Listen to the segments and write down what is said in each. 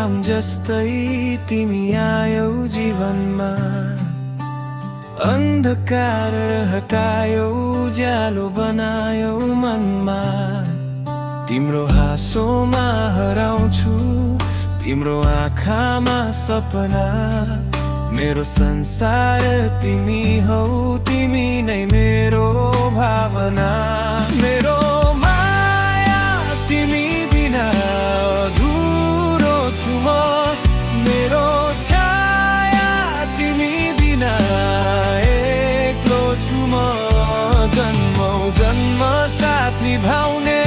घाम जस्तै तिमी आयौ जीवनमा, अन्धकार हटायौ उज्यालो बनायौ मनमा। तिम्रो हाँसोमा हराउँछु, तिम्रो आँखामा सपना। मेरो संसार तिमी हौ, तिमी नै मेरो भावना। मेरो माया तिमी बिना अधुरो छु म, मेरो छाया तिमी बिना एक्लो छु म। जन्मौ जन्म साथ निभाउने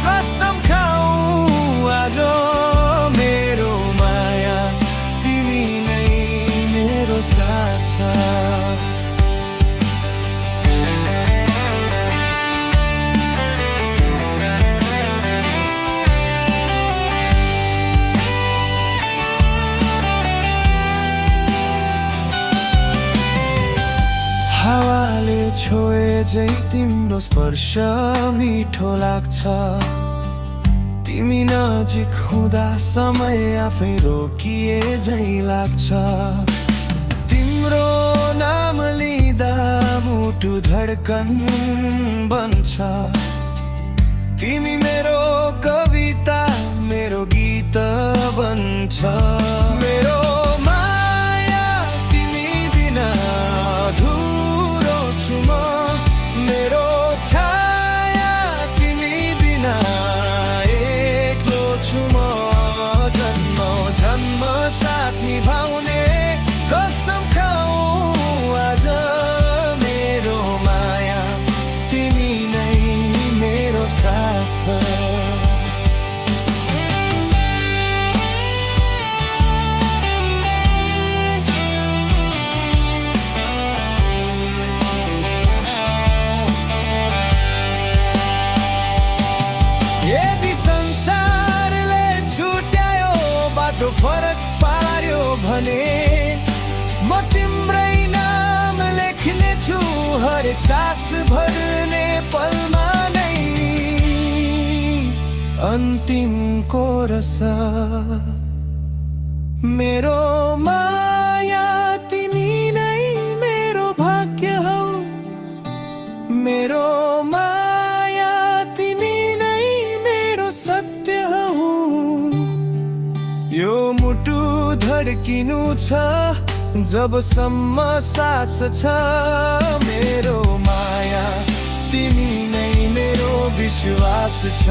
कसम खाऊ आज। मेरो माया तिमी नै मेरो साथ छ। हावाले छोए झै तिम्रो स्पर्श मिठो लाग्छ। तिमी नजिक हुँदा समय आफै रोकिए झै लाग्छ। तिम्रो नाम लिँदा मुटु धड्कन बन्छ। तिमी मेरो कविता मेरो गीत बन्छ। मेरो माया तिमी बिना अधुरो छु म, मेरो छाया तिमी बिना एक्लो छु म। जन्म जन्म साथ निभाउने कसम खाऊ आज। मेरो माया तिमी नै मेरो सास। यदि संसारले छुट्यायो बाटो फरक पार्यो भने, म तिम्रै नाम लेख्ने छु हरेक सास भर्ने पलमा नै। अन्तिम कोरस मेरो माया तिमी नै मेरो भाग्य हौ। मेरो माया तिमी नै मेरो सत्य हौ। यो मुटु धड्किनु छ जबसम्म सास छ। मेरो माया तिमी नै मेरो विश्वास छ।